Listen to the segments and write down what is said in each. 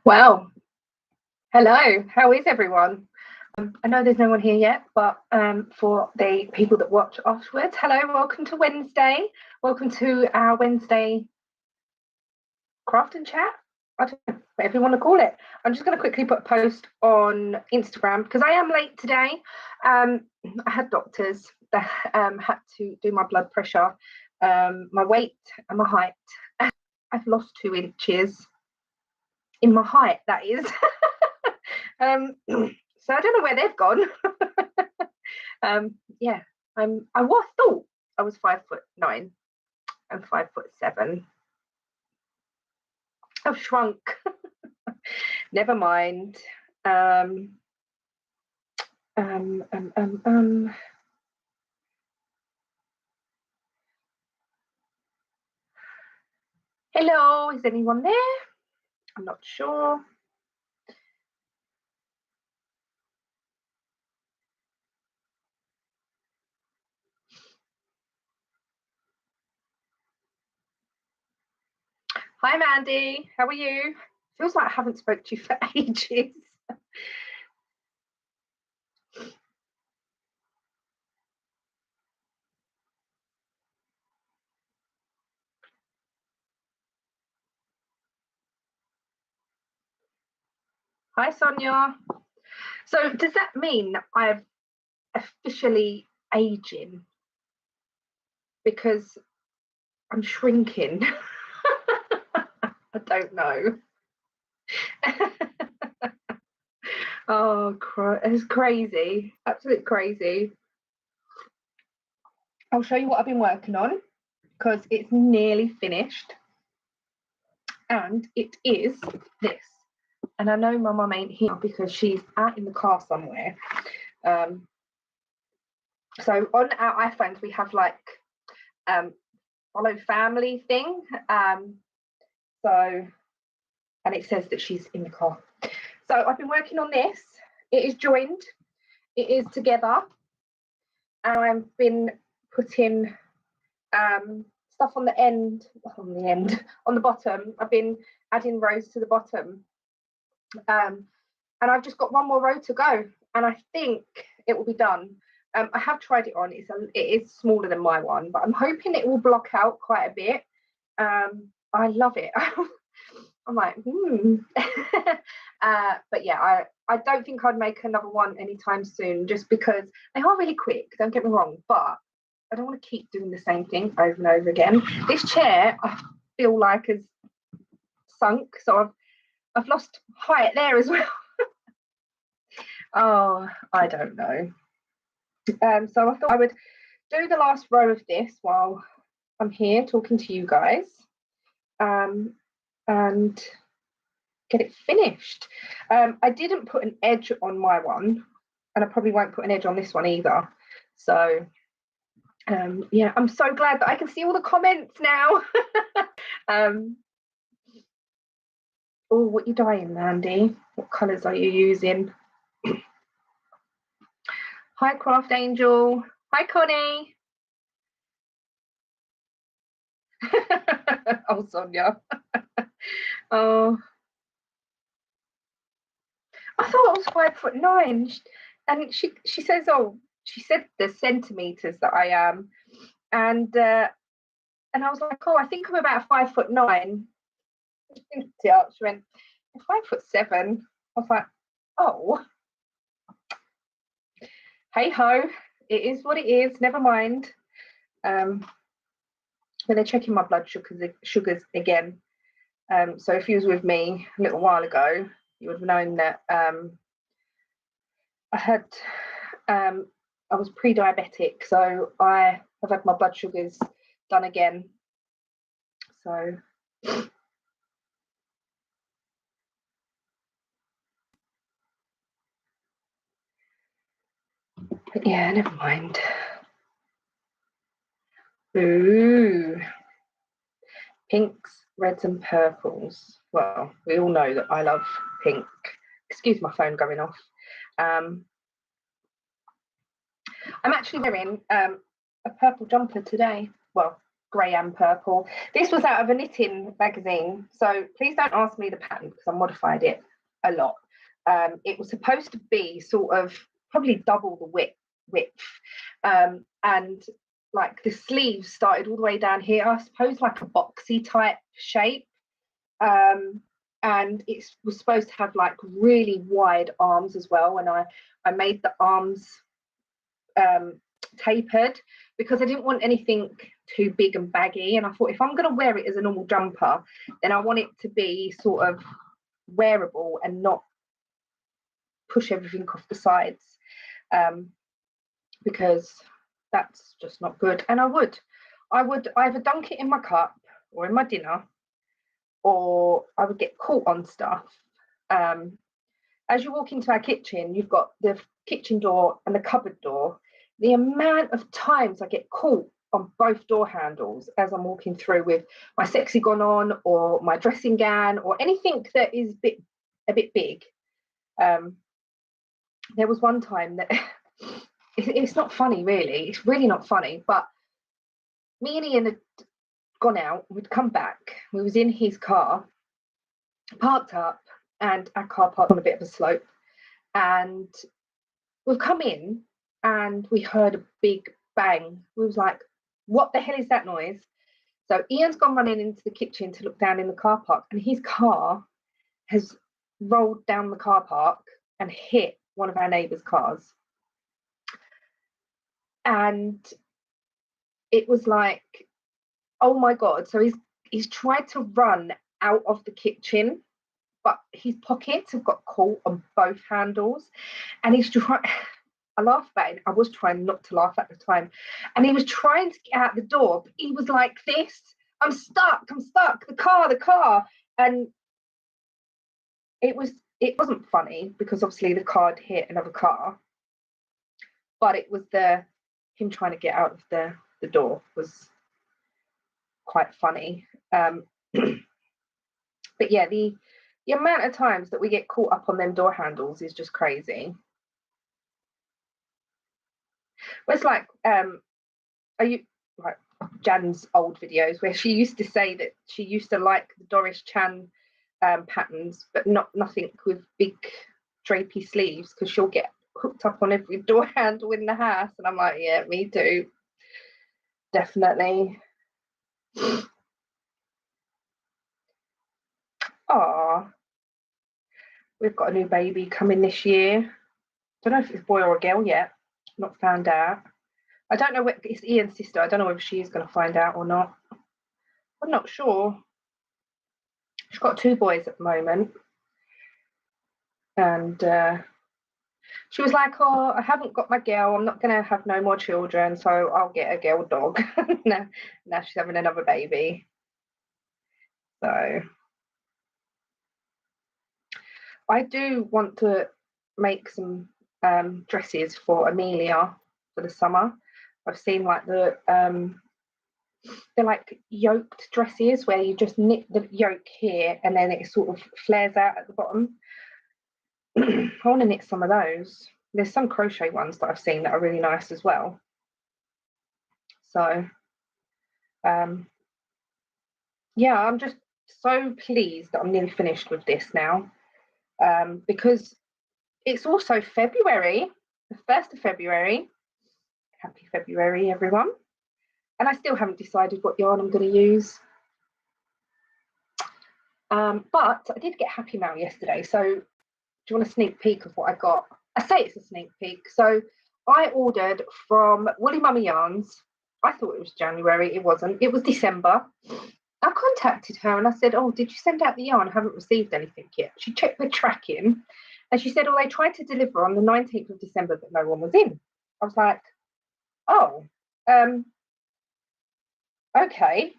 Well, hello. How is everyone? I know there's no one here yet, but for the people that watch afterwards, hello. Welcome to Wednesday. Welcome to our Wednesday craft and chat. I don't know, whatever you want to call it. I'm just going to quickly put a post on Instagram because I am late today. I had doctors that had to do my blood pressure, my weight, and my height. I've lost 2 inches in my height, that is. So I don't know where they've gone. Yeah, I thought I was 5'9" and 5'7". I've shrunk. Never mind. Hello, is anyone there? I'm not sure. Hi, Mandy. How are you? Feels like I haven't spoke to you for ages. Hi, Sonia. So does that mean I'm officially aging? Because I'm shrinking. I don't know. Oh, it's crazy. Absolutely crazy. I'll show you what I've been working on because it's nearly finished. And it is this. And I know my mum ain't here because she's out in the car somewhere. So on our iPhones, we have like follow family thing. And it says that she's in the car. So I've been working on this. It is joined. It is together. And I've been putting stuff on the bottom. I've been adding rows to the bottom. And I've just got one more row to go. And I think it will be done. I have tried it on. It is smaller than my one, but I'm hoping it will block out quite a bit. I love it. I'm like, but yeah, I don't think I'd make another one anytime soon, just because they are really quick. Don't get me wrong, but I don't want to keep doing the same thing over and over again. This chair, I feel like, has sunk, so I've lost height there as well. Oh, I don't know. So I thought I would do the last row of this while I'm here talking to you guys, and get it finished. I didn't put an edge on my one, and I probably won't put an edge on this one either. So yeah, I'm so glad that I can see all the comments now. Oh, what you dyeing, Mandy? What colours are you using? Hi, Craft Angel. Hi, Connie. Oh, Sonia. Oh, I thought I was 5'9", and she says, oh, she said the centimeters that I am, and I was like, oh, I think I'm about 5'9". She went, 5'7". I was like, oh, hey ho, it is what it is. Never mind. When they're checking my blood sugars again. So if you was with me a little while ago, you would have known that I was pre-diabetic, so I have had my blood sugars done again. So but yeah, never mind. Ooh, pinks, reds, and purples. Well, we all know that I love pink. Excuse my phone going off. I'm actually wearing a purple jumper today. Well, grey and purple. This was out of a knitting magazine, so please don't ask me the pattern because I modified it a lot. It was supposed to be sort of probably double the width, and like the sleeves started all the way down here, I suppose like a boxy type shape, and it was supposed to have like really wide arms as well, and I made the arms tapered because I didn't want anything too big and baggy, and I thought if I'm going to wear it as a normal jumper, then I want it to be sort of wearable and not push everything off the sides, because that's just not good. And I would either dunk it in my cup or in my dinner, or I would get caught on stuff. As you walk into our kitchen, you've got the kitchen door and the cupboard door. The amount of times I get caught on both door handles as I'm walking through with my sexy gone on or my dressing gown or anything that is a bit big. There was one time that it's not funny, really. It's really not funny. But me and Ian had gone out. We'd come back. We was in his car, parked up, and our car parked on a bit of a slope. And we've come in, and we heard a big bang. We was like, "What the hell is that noise?" So Ian's gone running into the kitchen to look down in the car park, and his car has rolled down the car park and hit one of our neighbours' cars. And it was like, oh my God. So he's tried to run out of the kitchen, but his pockets have got caught on both handles. And he's trying, I laughed about it. I was trying not to laugh at the time. And he was trying to get out the door, but he was like this, I'm stuck, the car. And it wasn't funny because obviously the car had hit another car, but it was him trying to get out of the door was quite funny. But yeah, the amount of times that we get caught up on them door handles is just crazy. It's like, are you like Jan's old videos where she used to say that she used to like the Doris Chan patterns, but nothing with big drapey sleeves because she'll get hooked up on every door handle in the house. And I'm like, yeah, me too, definitely. Oh, we've got a new baby coming this year. Don't know if it's a boy or a girl yet. Not found out. I don't know what it's Ian's sister. I don't know whether she is going to find out or not. I'm not sure. She's got 2 boys at the moment, and she was like, "Oh, I haven't got my girl. I'm not going to have no more children, so I'll get a girl dog." now she's having another baby. So I do want to make some dresses for Amelia for the summer. I've seen like they're like yoked dresses where you just knit the yoke here and then it sort of flares out at the bottom. I want to knit some of those. There's some crochet ones that I've seen that are really nice as well. So yeah, I'm just so pleased that I'm nearly finished with this now, because it's also February, the 1st of February. Happy February, everyone. And I still haven't decided what yarn I'm going to use. But I did get Happy Mail yesterday. So do you want a sneak peek of what I got? I say it's a sneak peek. So I ordered from Woolly Mummy Yarns. I thought it was January. It wasn't. It was December. I contacted her and I said, "Oh, did you send out the yarn? I haven't received anything yet." She checked the tracking and she said, "Oh, they tried to deliver on the 19th of December, but no one was in." I was like, "Oh, okay."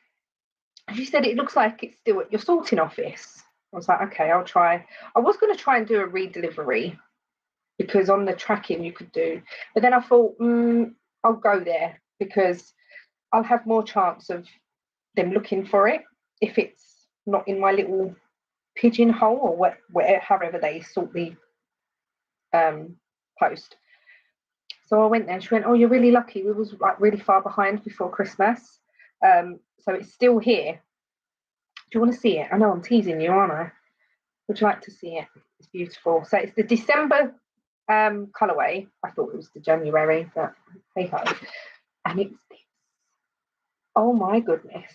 She said, "It looks like it's still at your sorting office." I was like, "Okay, I'll try." I was going to try and do a redelivery because on the tracking you could do, but then I thought, I'll go there because I'll have more chance of them looking for it if it's not in my little pigeonhole or however they sort the post. So I went there and she went, "Oh, you're really lucky. We was like really far behind before Christmas." So it's still here. Do you want to see it? I know I'm teasing you, aren't I? Would you like to see it? It's beautiful. So it's the December colourway. I thought it was the January, but hey ho. And it's this. Oh my goodness.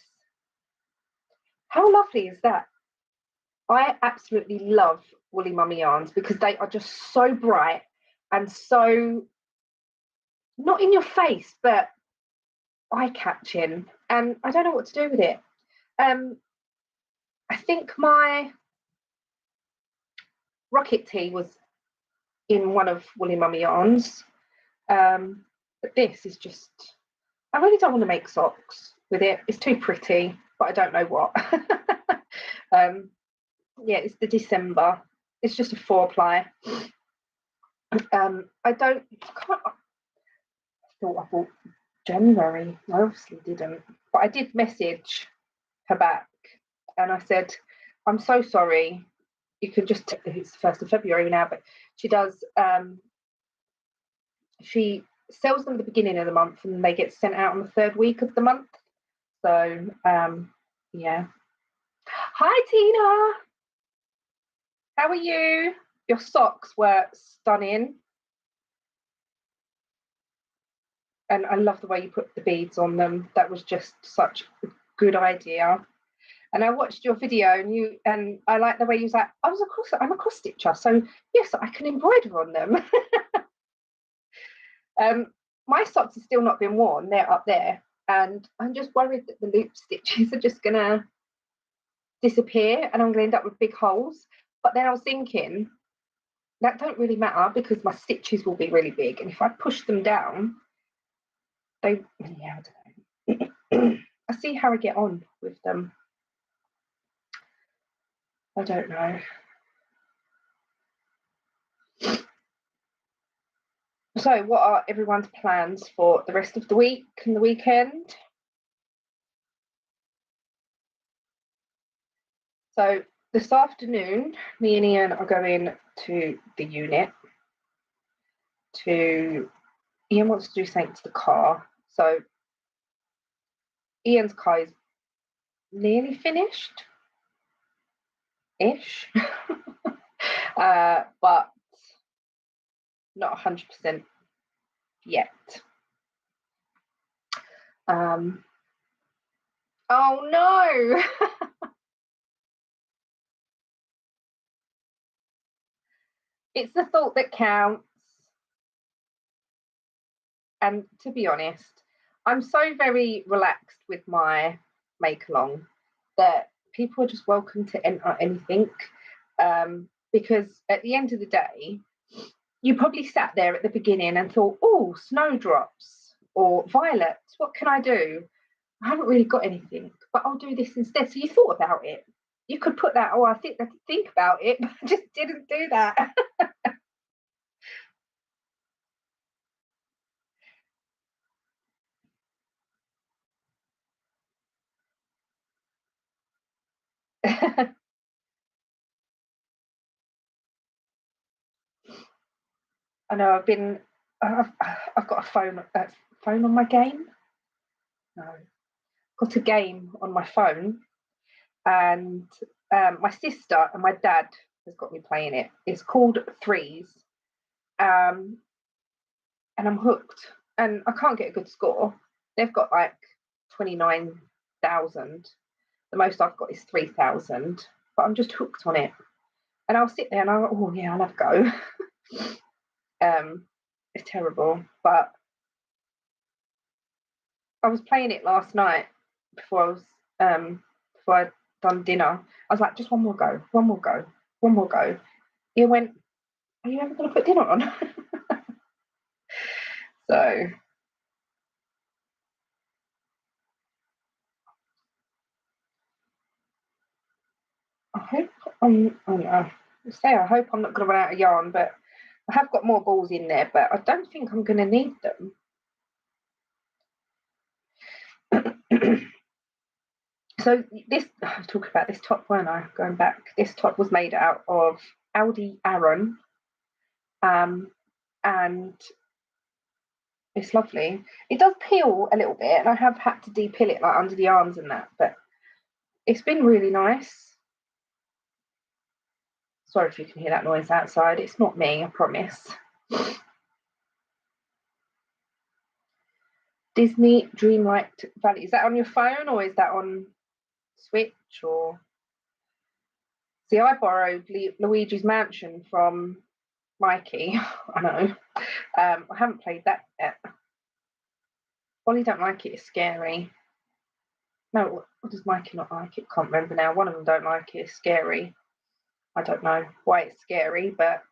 How lovely is that? I absolutely love woolly mummy yarns because they are just so bright and so not in your face, but eye-catching. And I don't know what to do with it. I think my Rocket Tea was in one of woolly mummy yarns. But this is just, I really don't want to make socks with it. It's too pretty, but I don't know what. Yeah, it's the December. It's just a 4-ply. I can't. I thought I bought January. I obviously didn't, but I did message her back, and I said, "I'm so sorry. You can just. It's the 1st of February now, but she does. She sells them at the beginning of the month, and they get sent out on the 3rd week of the month. So, yeah. Hi, Tina. How are you? Your socks were stunning. And I love the way you put the beads on them. That was just such a good idea. And I watched your video, and I like the way you was like, I'm a cross stitcher, so yes, I can embroider on them. My socks have still not been worn; they're up there, and I'm just worried that the loop stitches are just gonna disappear, and I'm gonna end up with big holes. But then I was thinking that don't really matter because my stitches will be really big, and if I push them down, I don't know. I see how I get on with them. I don't know. So, what are everyone's plans for the rest of the week and the weekend? So, this afternoon, me and Ian are going to the unit. Ian wants to do something to the car. So, Ian's car is nearly finished ish, but not 100% yet. Oh no! It's the thought that counts. And to be honest, I'm so very relaxed with my make along that people are just welcome to enter anything. Because at the end of the day, you probably sat there at the beginning and thought, oh, snowdrops or violets, what can I do? I haven't really got anything, but I'll do this instead. So you thought about it. You could put that, I could think about it, but I just didn't do that. I know I've got a phone on my game. No, got a game on my phone, and my sister and my dad has got me playing it. It's called Threes, and I'm hooked. And I can't get a good score. They've got like 29,000. The most I've got is 3,000, but I'm just hooked on it. And I'll sit there and oh yeah, I'll have a go. It's terrible, but I was playing it last night before I'd done dinner. I was like, just one more go, one more go, one more go. He went, are you ever going to put dinner on? So I hope I hope I'm not going to run out of yarn, but I have got more balls in there, but I don't think I'm going to need them. So this, I was talking about this top, weren't I? Going back, this top was made out of Aldi Aran, and It's lovely. It does peel a little bit, and I have had to de-peel it like under the arms and that, but it's been really nice. Sorry if you can hear that noise outside. It's not me, I promise. Disney Dreamlight Valley. Is that on your phone or is that on Switch or? See, I borrowed Luigi's Mansion from Mikey. I know. I haven't played that yet. Ollie don't like it. It's scary. No, what does Mikey not like it? Can't remember now. One of them don't like it. It's scary. I don't know why it's scary, but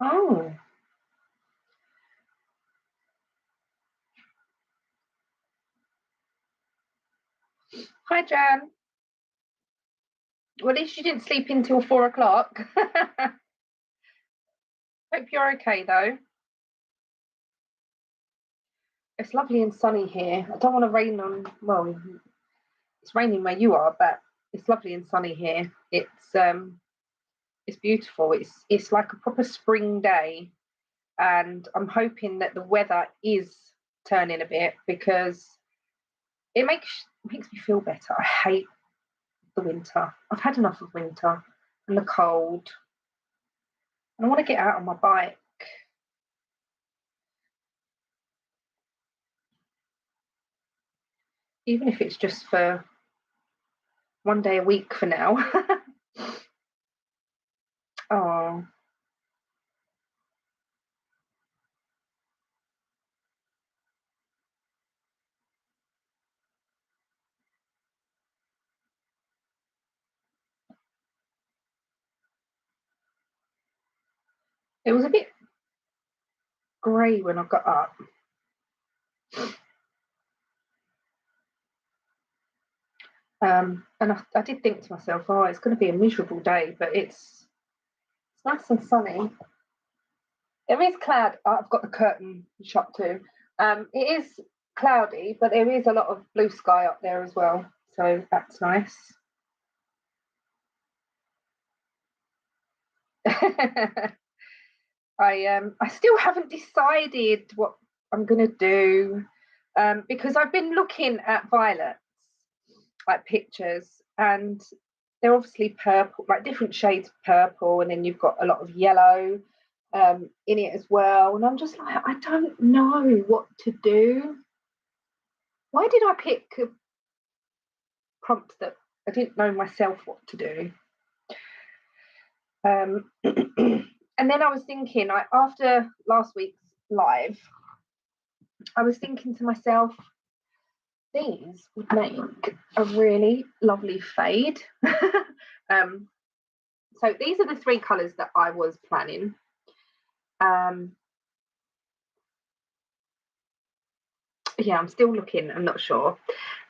oh. Hi, Jan. Well, at least you didn't sleep until 4 o'clock. Hope you're okay, though. It's lovely and sunny here. I don't want to rain on, well, it's raining where you are, but it's lovely and sunny here. It's beautiful. It's like a proper spring day, and I'm hoping that the weather is turning a bit because it makes me feel better. I hate the winter. I've had enough of winter and the cold. I want to get out on my bike. Even if it's just for one day a week for now. Oh, it was a bit grey when I got up. And I did think to myself, oh, it's going to be a miserable day, but it's nice and sunny. There is cloud. I've got the curtain shut too. It is cloudy, but there is a lot of blue sky up there as well, so that's nice. I still haven't decided what I'm gonna do because I've been looking at violets, like pictures, and they're obviously purple, like different shades of purple, and then you've got a lot of yellow in it as well. And I'm just like, I don't know what to do. Why did I pick a prompt that I didn't know myself what to do? And then I was thinking, after last week's live, I was thinking to myself, these would make a really lovely fade. So these are the 3 colours that I was planning. Yeah, I'm still looking, I'm not sure.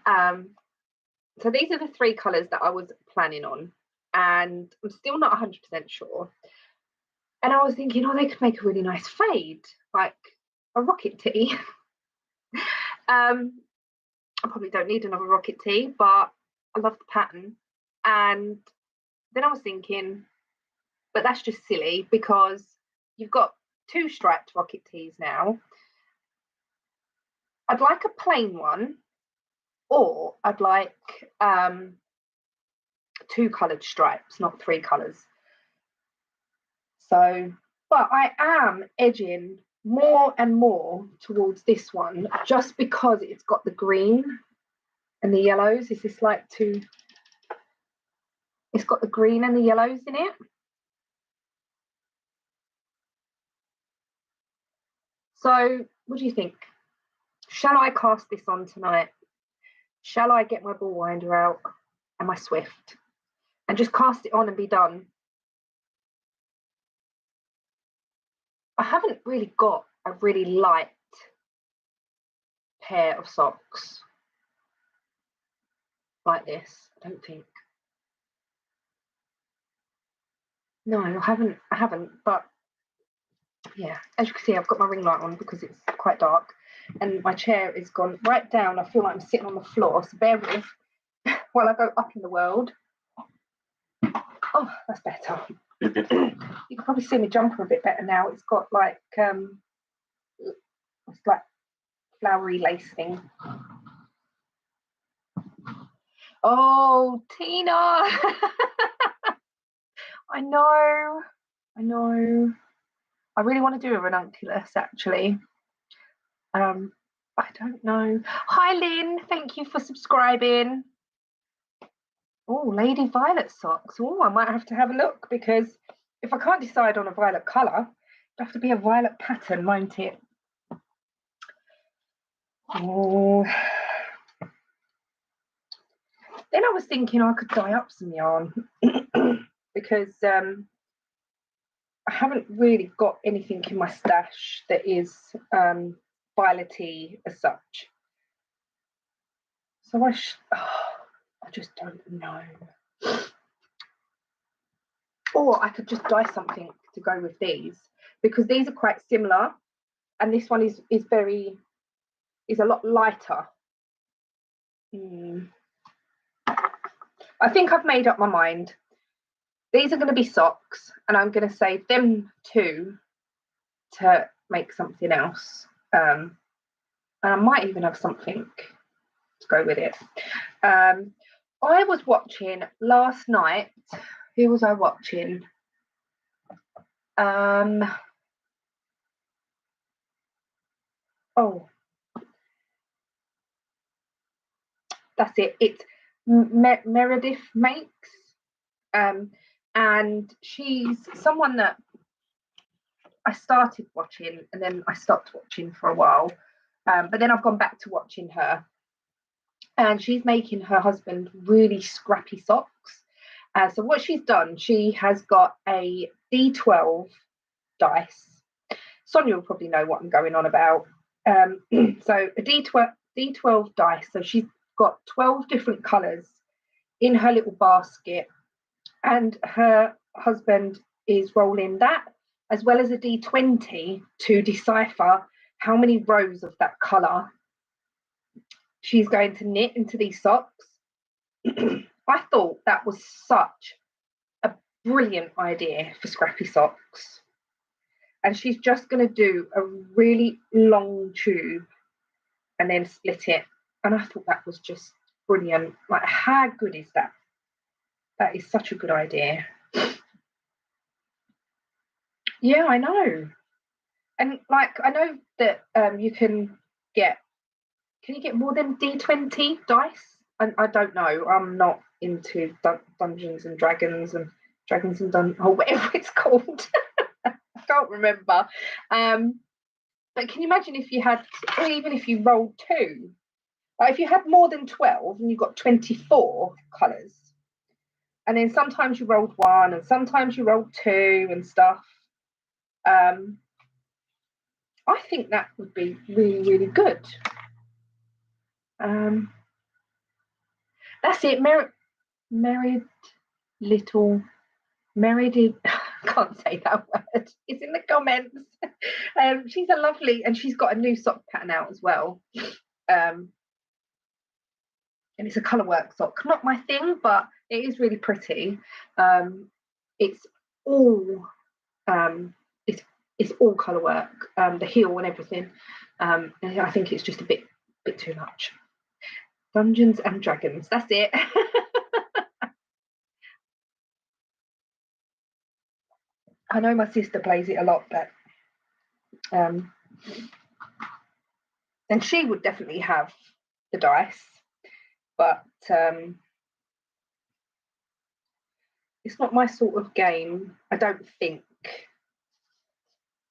So these are the 3 colours that I was planning on, and I'm still not 100% sure. And I was thinking, oh, they could make a really nice fade, like a rocket tee. I probably don't need another rocket tee, but I love the pattern. And then I was thinking, but that's just silly because you've got 2 striped rocket tees now. I'd like a plain one, or I'd like 2 coloured stripes, not 3 colours. So, but I am edging more and more towards this one just because it's got the green and the yellows. Is this like too? It's got the green and the yellows in it. So, what do you think? Shall I cast this on tonight? Shall I get my ball winder out and my Swift and just cast it on and be done? I haven't really got a really light pair of socks like this. I don't think. No, I haven't, but yeah, as you can see, I've got my ring light on because it's quite dark and my chair is gone right down. I feel like I'm sitting on the floor, so bear with while I go up in the world. Oh, that's better. You can probably see my jumper a bit better now. It's got like it's like flowery lace thing. Oh, Tina. I know. I really want to do a ranunculus actually. I don't know. Hi Lynn, thank you for subscribing. Oh, Lady Violet socks. Oh, I might have to have a look because if I can't decide on a violet colour, it'll have to be a violet pattern, won't it? Oh. Then I was thinking I could dye up some yarn because I haven't really got anything in my stash that is violet-y as such. So I just don't know. Or I could just dye something to go with these because these are quite similar, and this one is a lot lighter. I think I've made up my mind. These are going to be socks, and I'm going to save them two to make something else. And I might even have something to go with it. I was watching last night. Who was I watching? Oh, that's it. It's Meredith Makes. And she's someone that I started watching and then I stopped watching for a while. But then I've gone back to watching her. And she's making her husband really scrappy socks. So what she's done, she has got a D12 dice. Sonia will probably know what I'm going on about. So a D12 dice. So she's got 12 different colours in her little basket. And her husband is rolling that as well as a D20 to decipher how many rows of that colour she's going to knit into these socks. I thought that was such a brilliant idea for scrappy socks. And she's just going to do a really long tube and then split it. And I thought that was just brilliant. Like, how good is that? That is such a good idea. Yeah, I know. And like, I know that you can you get more than D20 dice? I don't know. I'm not into Dungeons and Dragons and whatever it's called. I can't remember. But can you imagine if you had, or even if you rolled two, like if you had more than 12 and you got 24 colours, and then sometimes you rolled one and sometimes you rolled two and stuff. I think that would be really, really good. That's it. Meredith, can't say that word. It's in the comments. She's a lovely, and she's got a new sock pattern out as well. And it's a colourwork sock. Not my thing, but it is really pretty. It's all it's all colourwork. The heel and everything. And I think it's just a bit too much. Dungeons and Dragons. That's it. I know my sister plays it a lot, but and she would definitely have the dice, but it's not my sort of game, I don't think.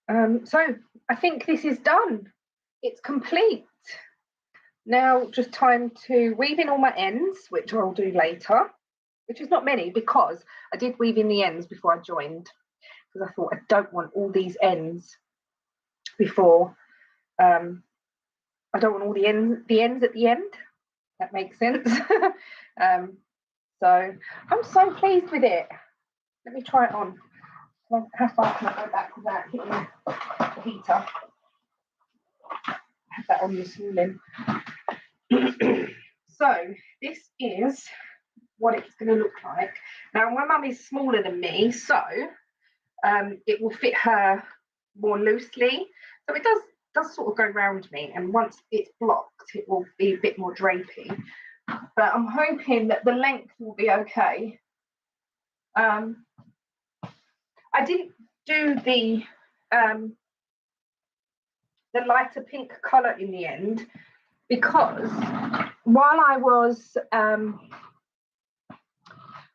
So I think this is done. It's complete. Now just time to weave in all my ends, which I'll do later, which is not many because I did weave in the ends before I joined, because I thought I don't want all these ends before. I don't want all the ends at the end. That makes sense. So I'm so pleased with it. Let me try it on. How far can I go back without hitting the heater? I had that on this morning. So this is what it's going to look like. Now my mum is smaller than me, so it will fit her more loosely. So it does sort of go round me, and once it's blocked, it will be a bit more drapey. But I'm hoping that the length will be okay. I didn't do the lighter pink colour in the end because while I was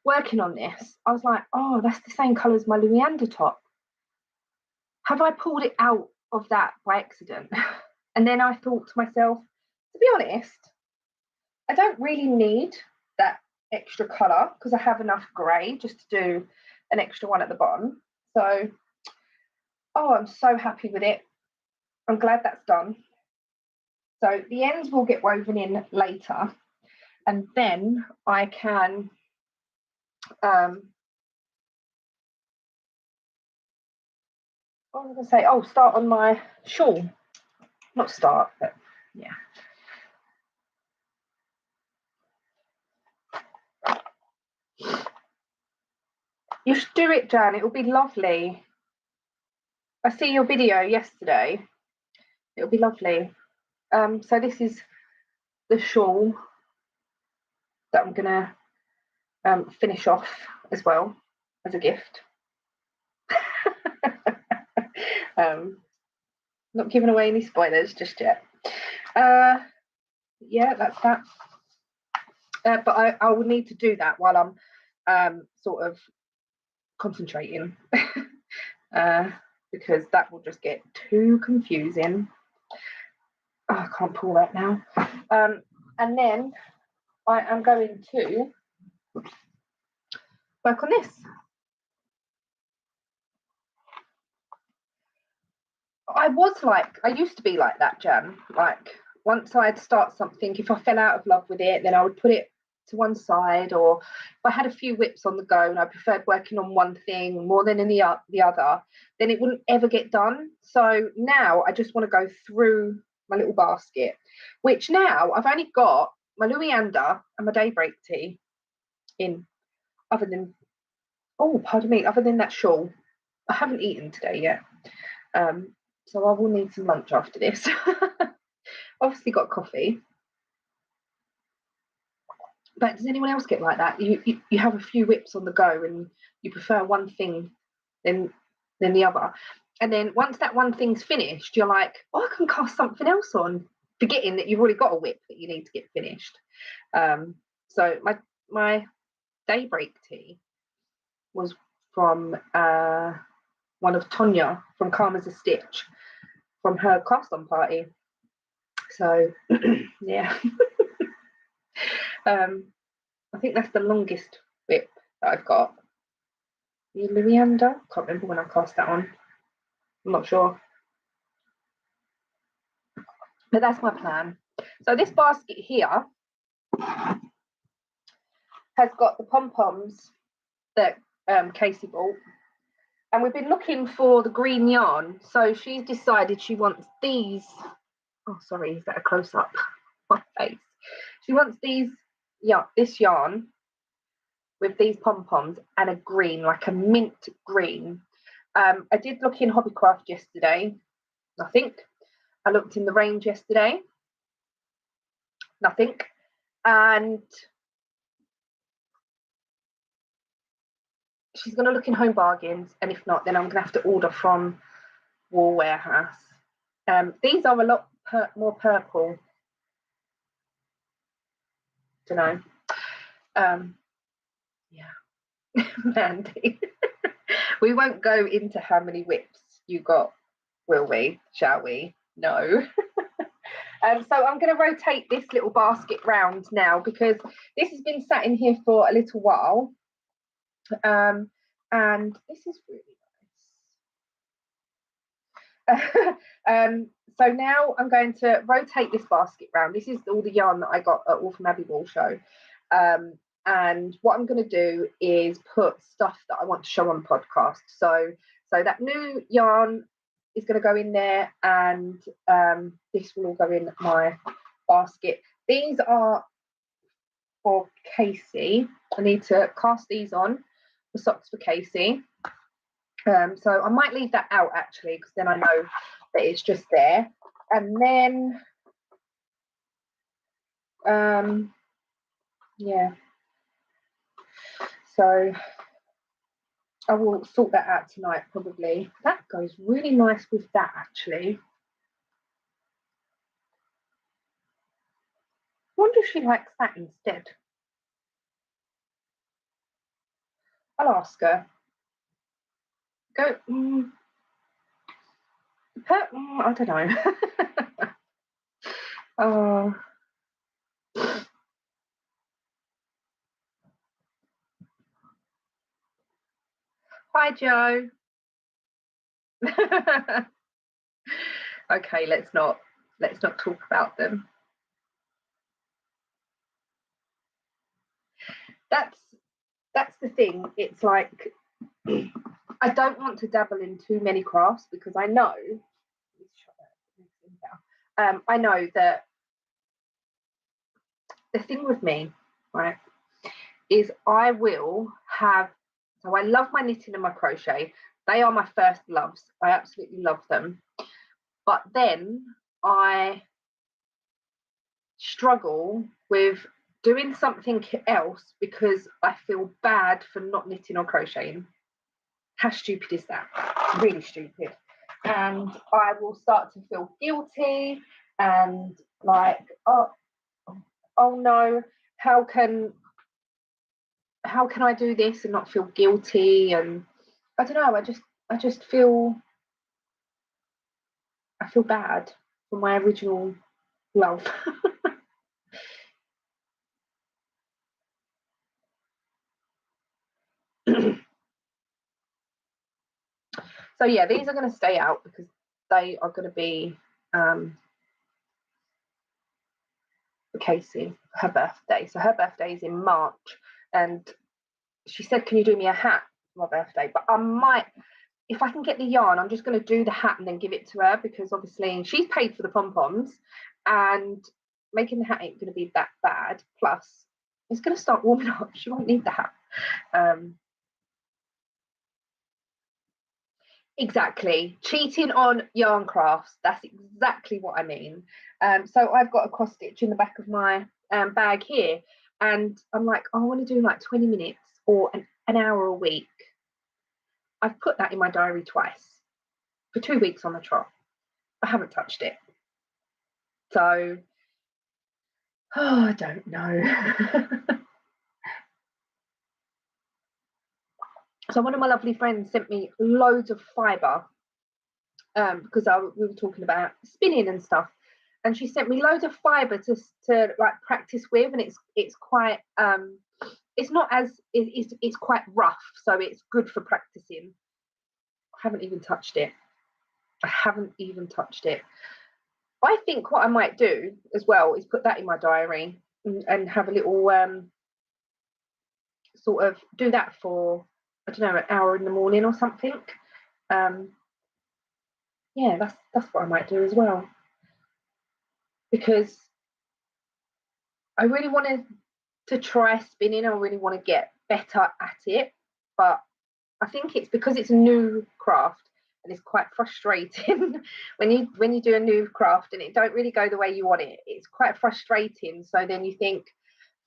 working on this, I was like, oh, that's the same colour as my Louis top. Have I pulled it out of that by accident? And then I thought to myself, to be honest, I don't really need that extra colour because I have enough grey just to do an extra one at the bottom. So, oh, I'm so happy with it. I'm glad that's done. So the ends will get woven in later, and then I can what was I going to say? Oh, start on my shawl. Not start, but yeah. You should do it, Jan. It will be lovely. I see your video yesterday. It'll be lovely. So this is the shawl that I'm gonna finish off as well as a gift. Not giving away any spoilers just yet. Yeah, that's that. But I will need to do that while I'm sort of concentrating because that will just get too confusing. Oh, I can't pull that now. And then I am going to work on this. I used to be like that, Jan. Like once I'd start something, if I fell out of love with it, then I would put it to one side, or if I had a few whips on the go and I preferred working on one thing more than in the other, then it wouldn't ever get done. So now I just want to go through my little basket, which now I've only got my Louis and my daybreak tea in, other than, oh, pardon me, other than that shawl. I haven't eaten today yet. So I will need some lunch after this. Obviously got coffee. But does anyone else get like that? You have a few whips on the go and you prefer one thing than the other. And then once that one thing's finished, you're like, oh, I can cast something else on, forgetting that you've already got a whip that you need to get finished. So my daybreak tea was from one of Tonya from Calm as a Stitch, from her cast on party. So yeah. I think that's the longest whip that I've got. The Louis can't remember when I cast that on. I'm not sure. But that's my plan. So this basket here has got the pom-poms that Casey bought. And we've been looking for the green yarn. So she's decided she wants these. Oh, sorry, is that a close-up? My face. She wants these, yeah, this yarn with these pom-poms and a green, like a mint green. I did look in Hobbycraft yesterday. Nothing. I looked in the range yesterday. Nothing. And she's going to look in Home Bargains, and if not, then I'm going to have to order from Wool Warehouse. These are a lot more purple. Don't know. Yeah, Mandy. We won't go into how many whips you got, will we? Shall we? No. So I'm going to rotate this little basket round now because this has been sat in here for a little while. And this is really So now I'm going to rotate this basket round. This is all the yarn that I got at Wolfram Abbey Wool Show. And what I'm going to do is put stuff that I want to show on the podcast. So that new yarn is going to go in there, and this will all go in my basket. These are for Casey. I need to cast these on, the socks for Casey. So I might leave that out actually, because then I know that it's just there. And then yeah, so I will sort that out tonight probably. That goes really nice with that actually. I wonder if she likes that instead. I'll ask her. Go. I don't know. Oh. Hi, Joe. Okay, let's not talk about them. That's the thing. It's like I don't want to dabble in too many crafts, because I know I know that the thing with me, right, is I will have, so I love my knitting and my crochet. They are my first loves. I absolutely love them. But then I struggle with doing something else because I feel bad for not knitting or crocheting. How stupid is that? Really stupid. And I will start to feel guilty and like, oh no, how can I do this and not feel guilty? And I don't know, I just feel bad for my original love. So yeah, these are going to stay out because they are going to be for Casey, her birthday. So her birthday is in March, and she said, can you do me a hat for my birthday? But I might, if I can get the yarn, I'm just going to do the hat and then give it to her, because obviously she's paid for the pom-poms and making the hat ain't going to be that bad. Plus it's going to start warming up. She won't need the hat. Exactly. Cheating on yarn crafts. That's exactly what I mean. So I've got a cross stitch in the back of my bag here, and I'm like, I want to do like 20 minutes or an hour a week. I've put that in my diary twice for 2 weeks on the trot. I haven't touched it. So, I don't know. So one of my lovely friends sent me loads of fibre because we were talking about spinning and stuff, and she sent me loads of fibre to like practice with, and it's quite it's not as it's quite rough, so it's good for practicing. I haven't even touched it. I think what I might do as well is put that in my diary and have a little sort of do that for, I don't know, an hour in the morning or something. Yeah, that's what I might do as well, because I really wanted to try spinning. I really want to get better at it, but I think it's because it's a new craft and it's quite frustrating when you do a new craft and it don't really go the way you want it. It's quite frustrating. So then you think,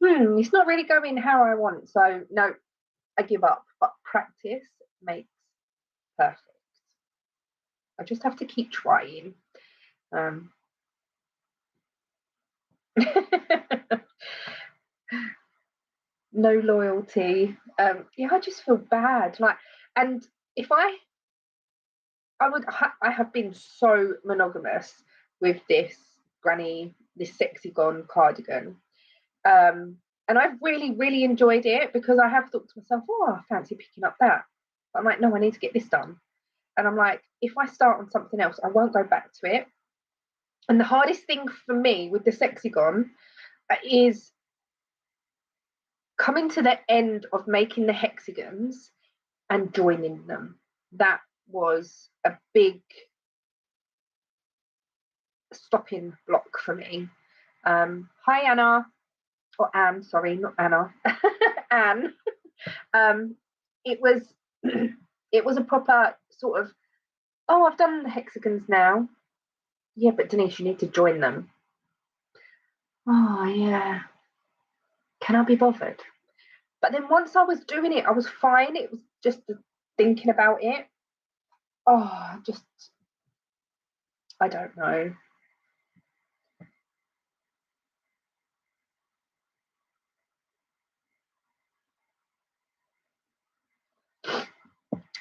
it's not really going how I want. So no, I give up. But practice makes perfect. I just have to keep trying. No loyalty. Yeah, I just feel bad. Like, and if I have been so monogamous with this sexy gone cardigan. And I've really, really enjoyed it because I have thought to myself, oh, I fancy picking up that. But I'm like, no, I need to get this done. And I'm like, if I start on something else, I won't go back to it. And the hardest thing for me with the Sexagon is coming to the end of making the hexagons and joining them. That was a big stopping block for me. Hi, Anna. Or Anne, sorry, not Anna. Anne. It was it was a proper sort of, oh, I've done the hexagons now. Yeah, but Denise, you need to join them. Oh, yeah. Can I be bothered? But then once I was doing it, I was fine. It was just thinking about it. Oh, just, I don't know.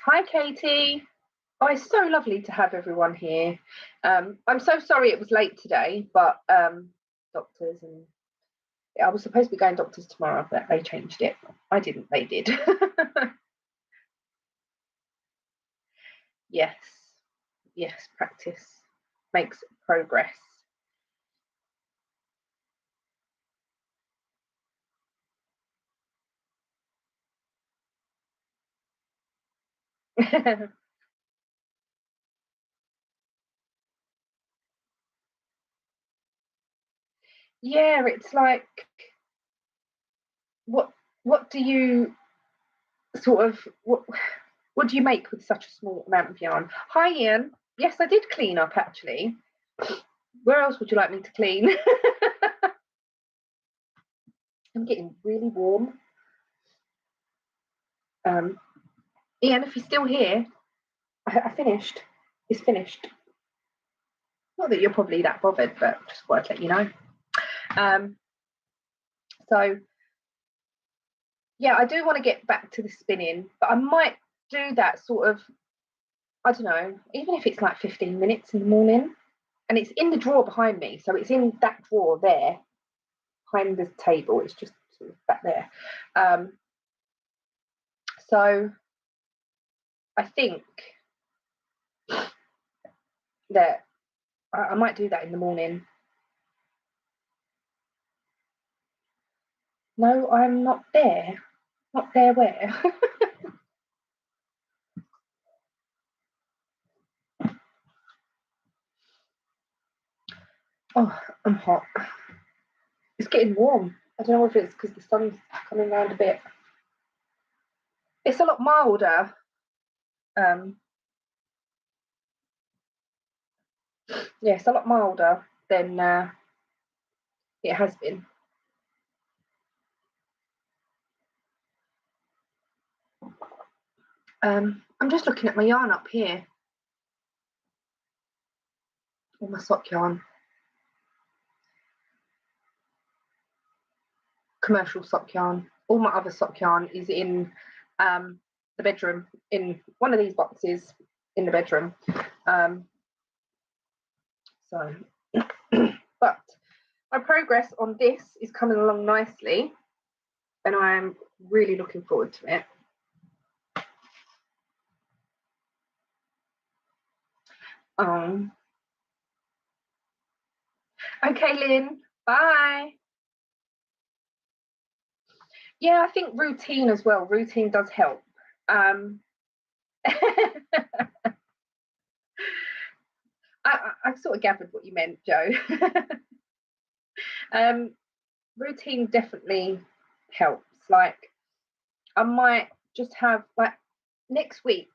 Hi, Katie. Oh, it's so lovely to have everyone here. I'm so sorry it was late today, but doctors and I was supposed to be going doctors tomorrow, but they changed it. I didn't, they did. Yes, yes, practice makes progress. Yeah, it's like, what do you sort of what do you make with such a small amount of yarn? Hi, Ian. Yes, I did clean up actually. Where else would you like me to clean? I'm getting really warm. Ian, if you're still here, I finished. It's finished. Not that you're probably that bothered, but just wanted to let you know. So yeah, I do want to get back to the spinning, but I might do that sort of, I don't know, even if it's like 15 minutes in the morning. And it's in the drawer behind me. So it's in that drawer there, behind the table. It's just sort of back there. So I think that I might do that in the morning. No, I'm not there. Not there where? Oh, I'm hot. It's getting warm. I don't know if it's because the sun's coming around a bit. It's a lot milder. Yeah, it's a lot milder than it has been. I'm just looking at my yarn up here. All my sock yarn. Commercial sock yarn. All my other sock yarn is in the bedroom, in one of these boxes in the bedroom. So, but my progress on this is coming along nicely, and I'm really looking forward to it. Okay, Lynn, bye. Yeah, I think routine as well. Routine does help. I sort of gathered what you meant, Joe. Routine definitely helps. Like, I might just have, like, next week,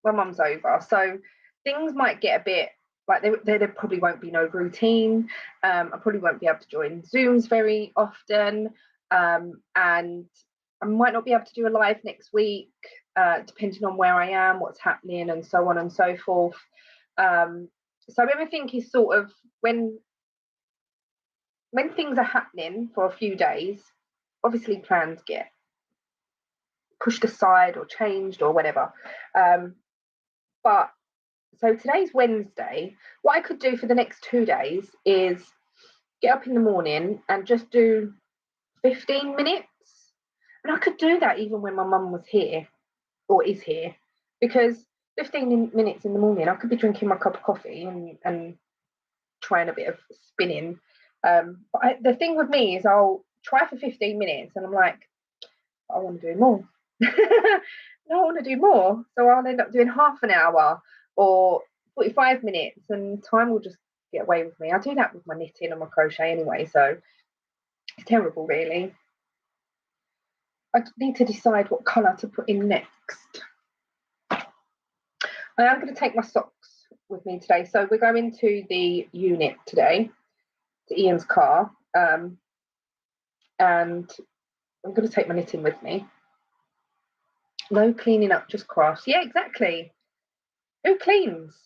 my mum's over, so things might get a bit like there probably won't be no routine. I probably won't be able to join Zooms very often, and I might not be able to do a live next week, depending on where I am, what's happening, and so on and so forth. So everything is sort of when things are happening for a few days, obviously plans get pushed aside or changed or whatever. But so today's Wednesday. What I could do for the next 2 days is get up in the morning and just do 15 minutes. And I could do that even when my mum was here or is here, because 15 minutes in the morning, I could be drinking my cup of coffee and trying a bit of spinning. But the thing with me is I'll try for 15 minutes and I'm like, I want to do more. No, I want to do more. So I'll end up doing half an hour or 45 minutes and time will just get away with me. I do that with my knitting and my crochet anyway, so it's terrible really. I need to decide what colour to put in next. I am going to take my socks with me today. So we're going to the unit today, to Ian's car, and I'm going to take my knitting with me. No cleaning up, just crafts. Yeah, exactly. Who cleans?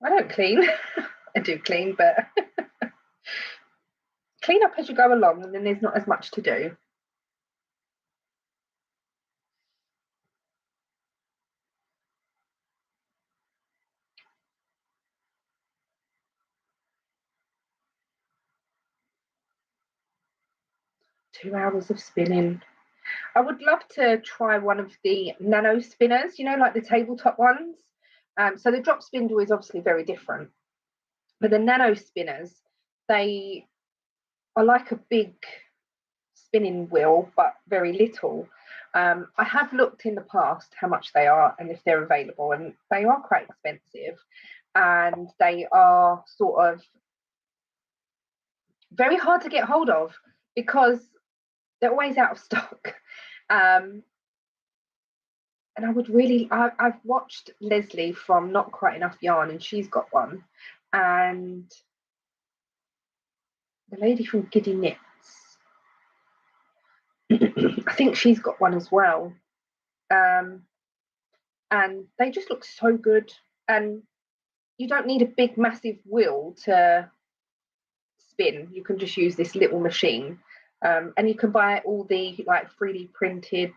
I don't clean. I do clean, but clean up as you go along and then there's not as much to do. Two hours of spinning. I would love to try one of the nano spinners, you know, like the tabletop ones. So the drop spindle is obviously very different, but the nano spinners, they are like a big spinning wheel, but very little. I have looked in the past how much they are and if they're available, and they are quite expensive, and they are sort of very hard to get hold of because they're always out of stock. And I would really, I've watched Leslie from Not Quite Enough Yarn, and she's got one, and the lady from Giddy Knits, I think she's got one as well. And they just look so good, and you don't need a big massive wheel to spin. You can just use this little machine, and you can buy all the like 3D printed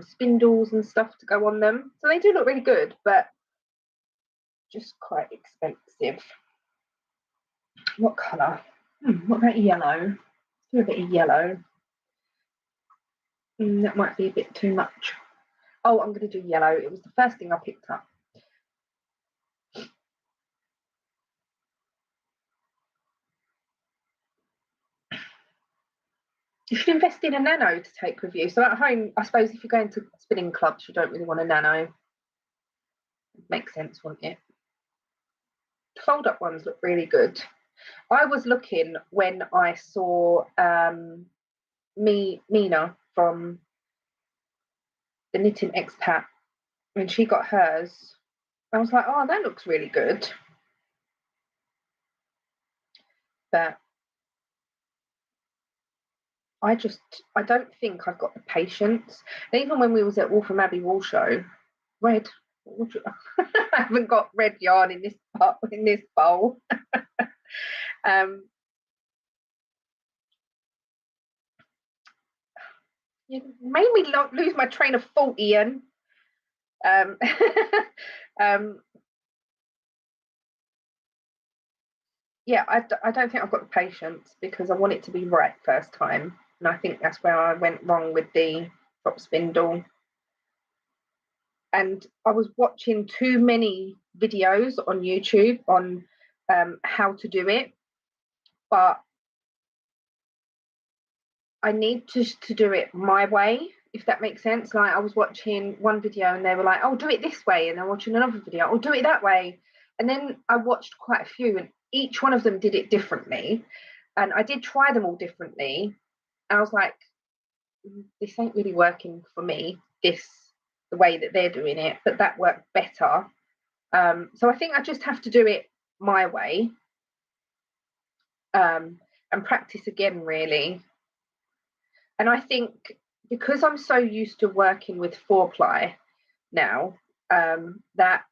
spindles and stuff to go on them, so they do look really good, but just quite expensive. What colour? What about yellow? Do a bit of yellow. That might be a bit too much. Oh, I'm going to do yellow. It was the first thing I picked up. You should invest in a nano to take with you. So at home, I suppose if you're going to spinning clubs, you don't really want a nano. Makes sense, wouldn't it? The fold-up ones look really good. I was looking when I saw Mina from the Knitting Expat, when she got hers. I was like, oh, that looks really good. But I don't think I've got the patience. And even when we was at Waltham Abbey Wool Show, red, I haven't got red yarn in this bowl. You made me lose my train of thought, Ian. Yeah, I don't think I've got the patience because I want it to be right first time. And I think that's where I went wrong with the drop spindle. And I was watching too many videos on YouTube on how to do it. But I need to do it my way, if that makes sense. Like I was watching one video and they were like, oh, do it this way. And I'm watching another video, oh, do it that way. And then I watched quite a few and each one of them did it differently. And I did try them all differently. And I was like, this ain't really working for me, the way that they're doing it, but that worked better. So I think I just have to do it my way and practice again, really. And I think because I'm so used to working with 4-ply now, that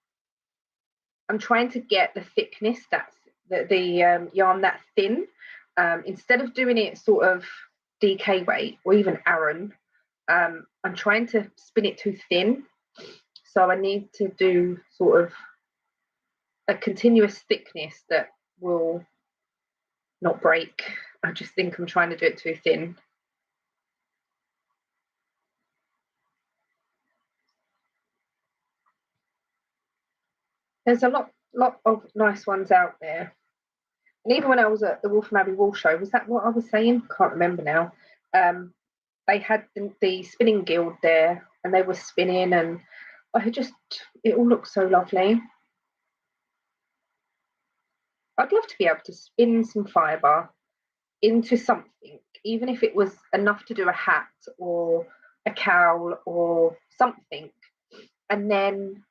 I'm trying to get the thickness, that's the yarn that thin, instead of doing it sort of DK weight or even Aran, I'm trying to spin it too thin. So I need to do sort of a continuous thickness that will not break. I just think I'm trying to do it too thin. There's a lot of nice ones out there. And even when I was at the Waltham Abbey Wool Show, was that what I was saying? Can't remember now. They had the spinning guild there, and they were spinning, and it all looked so lovely. I'd love to be able to spin some fibre into something, even if it was enough to do a hat or a cowl or something, and then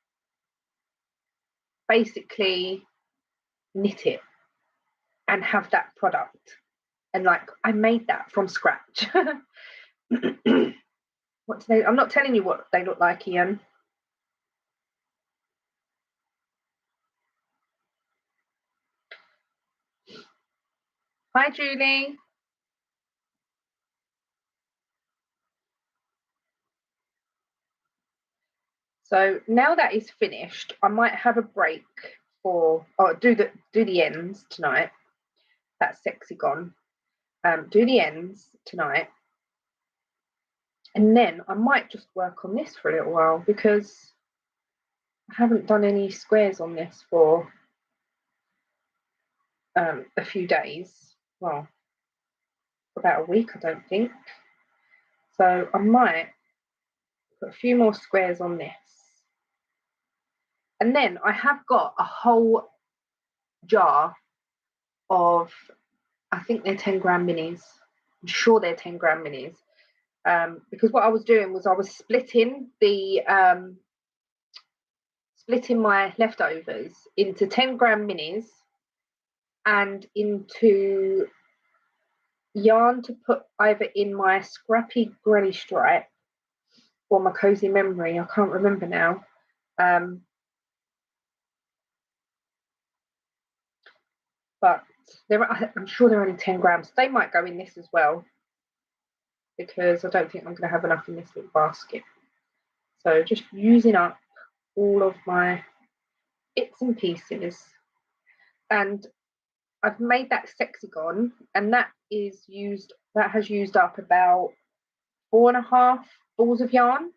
basically knit it and have that product. And like, I made that from scratch. What do they? I'm not telling you what they look like, Ian. Hi, Julie. So now that is finished, I might have a break or do the ends tonight. That's sexy gone. Do the ends tonight, and then I might just work on this for a little while because I haven't done any squares on this for a few days. Well, about a week, I don't think. So I might put a few more squares on this. And then I have got a whole jar of, I think they're 10 gram minis. I'm sure they're 10 gram minis. Because what I was doing was I was splitting my leftovers into 10 gram minis and into yarn to put either in my Scrappy Granny Stripe or my Cozy Memory. I can't remember now. But I'm sure they're only 10 grams. They might go in this as well because I don't think I'm going to have enough in this little basket. So just using up all of my bits and pieces. And I've made that Sexagon, and that has used up about 4.5 balls of yarn.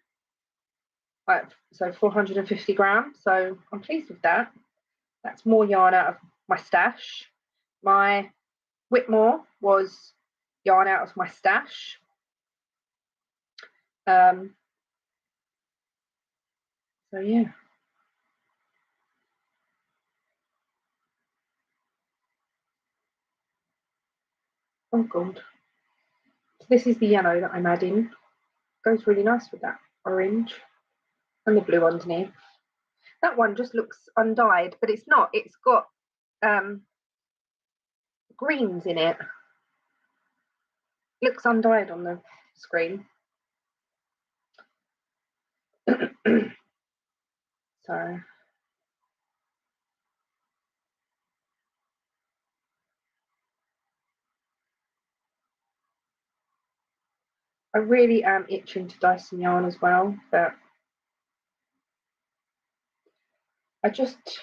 So 450 grams. So I'm pleased with that. That's more yarn out of my stash. My Whitmore was yarn out of my stash. So yeah. Oh god. So this is the yellow that I'm adding. Goes really nice with that orange and the blue underneath. That one just looks undyed, but it's not. It's got greens in it. Looks undyed on the screen. So I really am itching to dye some yarn as well, but I just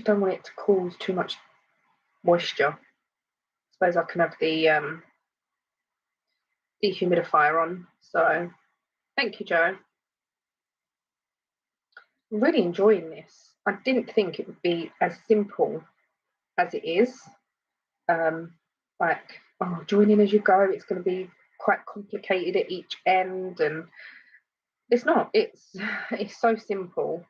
don't want it to cause too much moisture. I suppose I can have the dehumidifier on. So thank you, Joe. I'm really enjoying this. I didn't think it would be as simple as it is. Like, joining as you go, it's going to be quite complicated at each end, and it's not. It's so simple.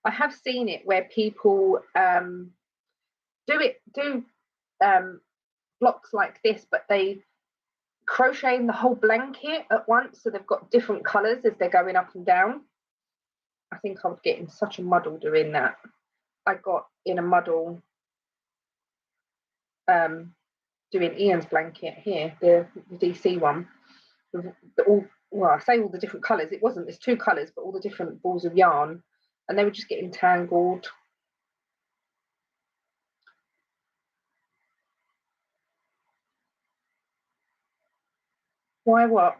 I have seen it where people do blocks like this, but they crochet in the whole blanket at once, so they've got different colours as they're going up and down. I think I would get in such a muddle doing that. I got in a muddle doing Ian's blanket here, the DC one. I say all the different colours. It wasn't. There's 2 colours, but all the different balls of yarn, and they were just getting tangled. Why what?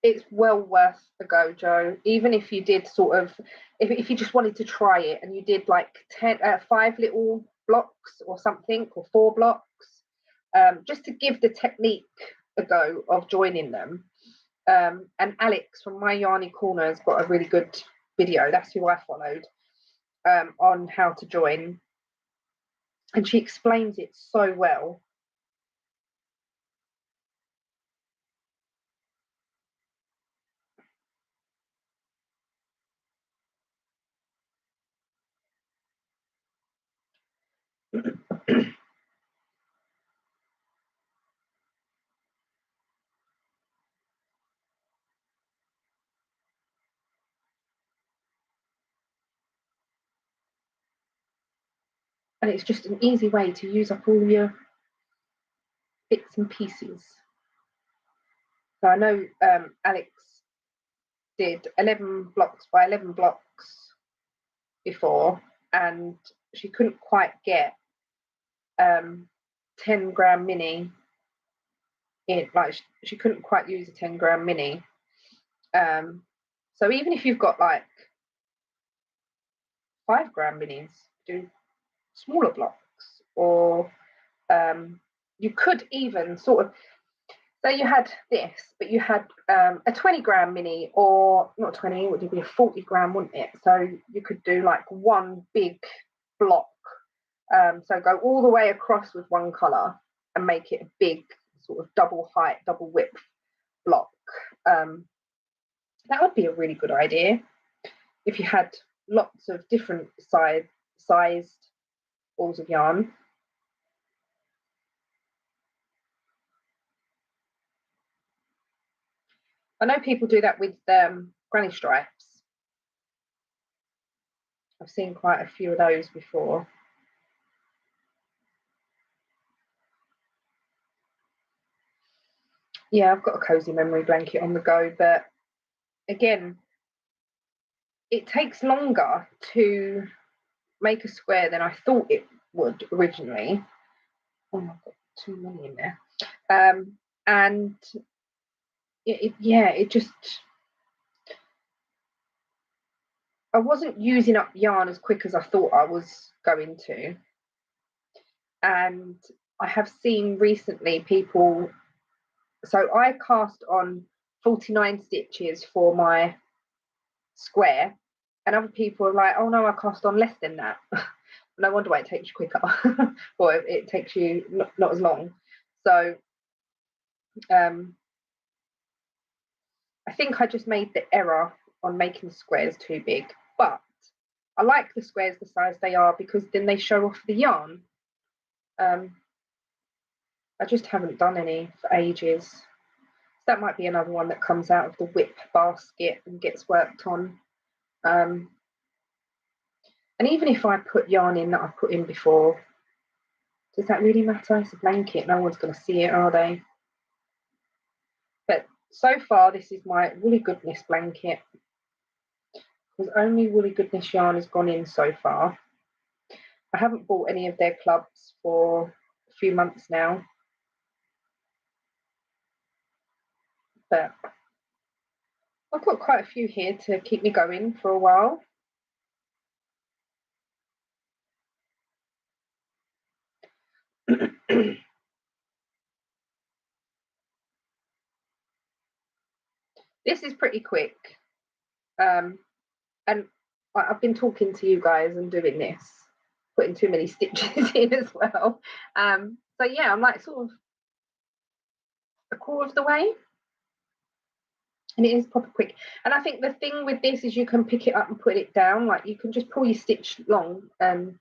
It's well worth a go, Joe. Even if you did sort of, if you just wanted to try it and you did like 5 little blocks or something, or 4 blocks, just to give the technique a go of joining them. And Alex from My Yarny Corner has got a really good video. That's who I followed, on how to join. And she explains it so well. And it's just an easy way to use up all your bits and pieces. So I know Alex did 11 blocks by 11 blocks before, and she couldn't quite get 10 gram mini in, like she couldn't quite use a 10 gram mini. So even if you've got like 5 gram minis, do smaller blocks, or you could even sort of, so you had this, but you had a 20 gram mini, or not 20, it would be a 40 gram, wouldn't it? So you could do like one big block. So go all the way across with one colour and make it a big sort of double height, double width block. That would be a really good idea if you had lots of different sized balls of yarn. I know people do that with granny stripes. I've seen quite a few of those before. Yeah, I've got a cozy memory blanket on the go, but again, it takes longer to make a square than I thought it would originally. Oh, I've got too many in there. And it just, I wasn't using up yarn as quick as I thought I was going to. And I have seen recently people, so I cast on 49 stitches for my square, and other people are like, oh no, I cast on less than that. No wonder why it takes you quicker, or it takes you not as long. So I think I just made the error on making squares too big, but I like the squares the size they are, because then they show off the yarn. I just haven't done any for ages. So that might be another one that comes out of the whip basket and gets worked on. And even if I put yarn in that I've put in before, does that really matter? It's a blanket, no one's going to see it, are they? But so far, this is my Woolly Goodness blanket, because only Woolly Goodness yarn has gone in so far. I haven't bought any of their clubs for a few months now, but I've got quite a few here to keep me going for a while. This is pretty quick, and I've been talking to you guys and doing this, putting too many stitches in as well. So yeah, I'm like sort of a quarter of the way, and it is proper quick. And I think the thing with this is you can pick it up and put it down. Like you can just pull your stitch long and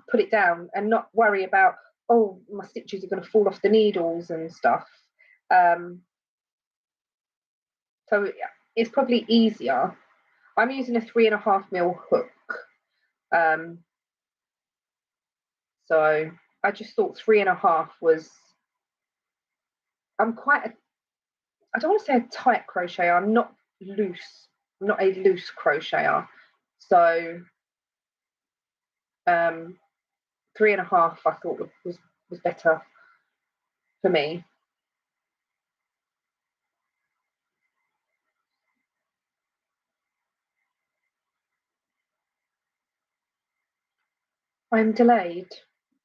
put it down, and not worry about, oh, my stitches are going to fall off the needles and stuff. So it's probably easier. I'm using a 3.5mm hook. So I just thought 3.5 was, I'm quite I don't want to say a tight crocheter, I'm not loose. I'm not a loose crocheter. So 3.5 I thought was better for me. I'm delayed.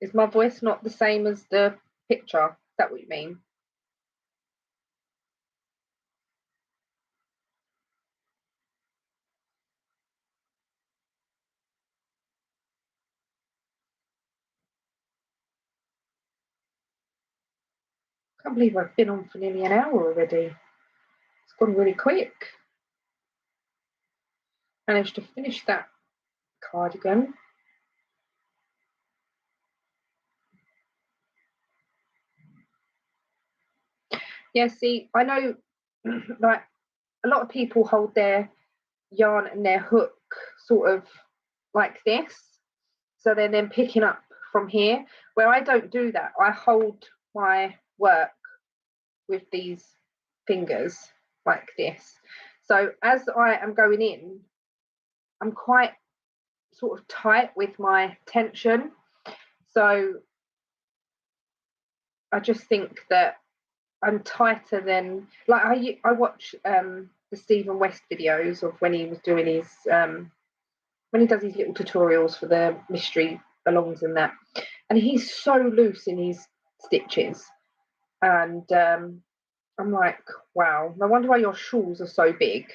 Is my voice not the same as the picture. Is that what you mean? I can't believe I've been on for nearly an hour already. It's gone really quick. Managed to finish that cardigan. Yeah, see, I know like a lot of people hold their yarn and their hook sort of like this. So they're then picking up from here, where I don't do that. I hold my work with these fingers like this. So as I am going in, I'm quite sort of tight with my tension. So I just think that I'm tighter than, like, I watch the Stephen West videos of when he was doing his when he does his little tutorials for the mystery alongs and that, and he's so loose in his stitches, and I'm like, wow, no wonder why your shawls are so big.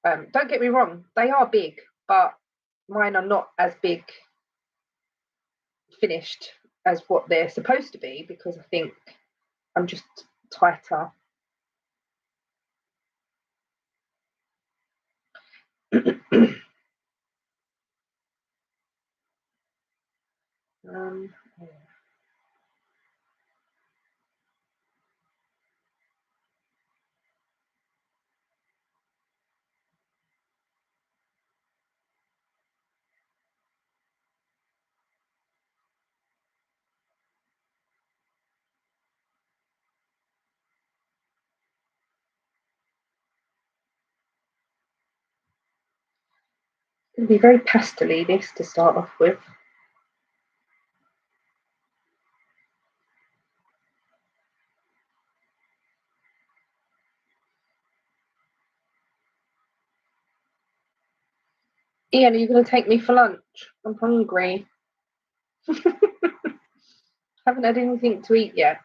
Don't get me wrong, they are big, but mine are not as big finished as what they're supposed to be, because I think I'm just tighter. Yeah. It'll be very pastel-y, this, to start off with. Ian, are you going to take me for lunch? I'm hungry. Haven't had anything to eat yet.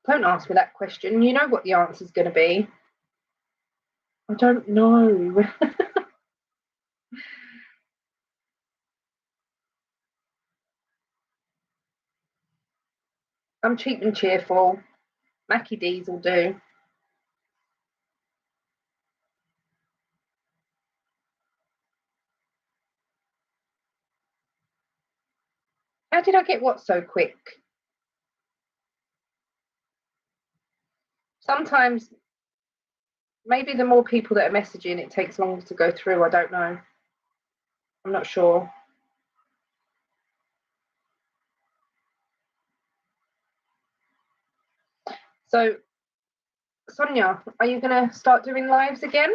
Don't ask me that question. You know what the answer's going to be. I don't know. I'm cheap and cheerful. Mackie D's will do. How did I get what so quick? Sometimes, maybe the more people that are messaging, it takes longer to go through. I don't know. I'm not sure. So, Sonia, are you going to start doing lives again?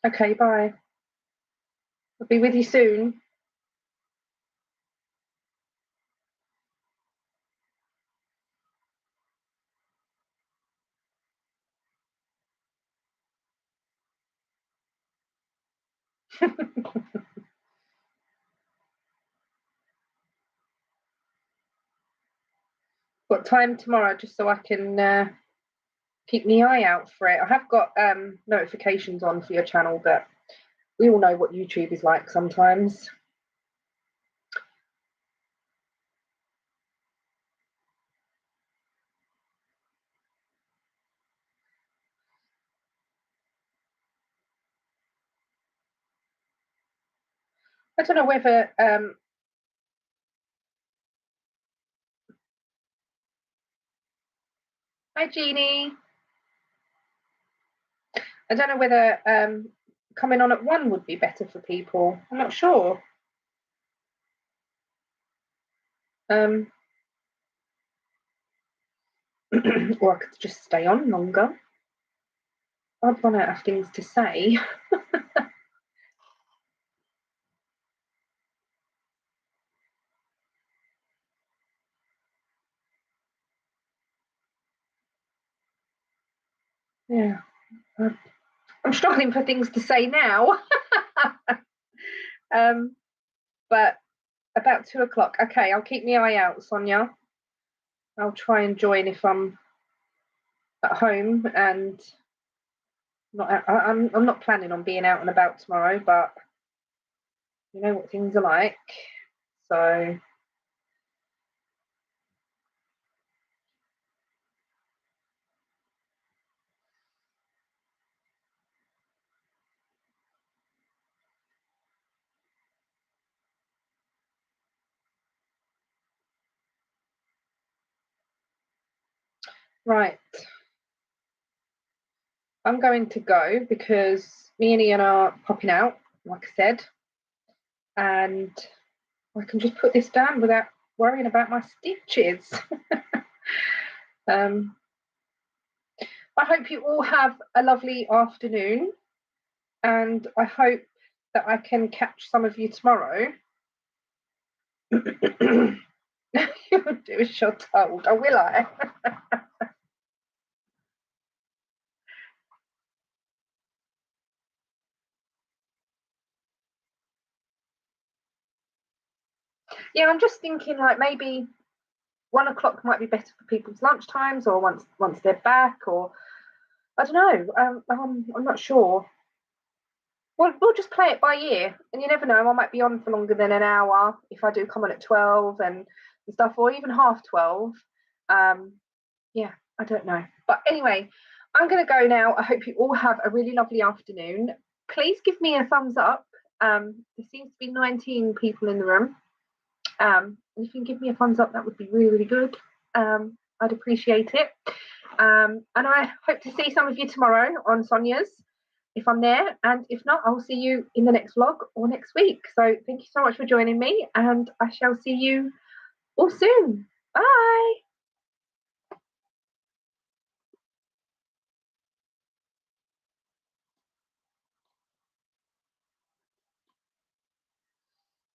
Okay, bye. I'll be with you soon. Got time tomorrow, just so I can keep my eye out for it. I have got notifications on for your channel, but we all know what YouTube is like sometimes. I don't know whether hi Jeannie. I don't know whether coming on at 1 would be better for people. I'm not sure. Or I could just stay on longer. I'd run out of things to say. Yeah. I'm struggling for things to say now. But about 2 o'clock. Okay, I'll keep my eye out, Sonia. I'll try and join if I'm at home, and I'm not planning on being out and about tomorrow, but you know what things are like. So right. I'm going to go because me and Ian are popping out, like I said, and I can just put this down without worrying about my stitches. I hope you all have a lovely afternoon, and I hope that I can catch some of you tomorrow. You'll do as you're told, or will I? Yeah, I'm just thinking like maybe 1 o'clock might be better for people's lunch times, or once they're back, or I don't know. I'm not sure. We'll just play it by ear, and you never know. I might be on for longer than an hour if I do come on at 12 and stuff, or even half 12. Yeah, I don't know. But anyway, I'm going to go now. I hope you all have a really lovely afternoon. Please give me a thumbs up. There seems to be 19 people in the room. And if you can give me a thumbs up, that would be really, really good. I'd appreciate it. And I hope to see some of you tomorrow on Sonia's if I'm there. And if not, I'll see you in the next vlog or next week. So thank you so much for joining me, and I shall see you all soon. Bye.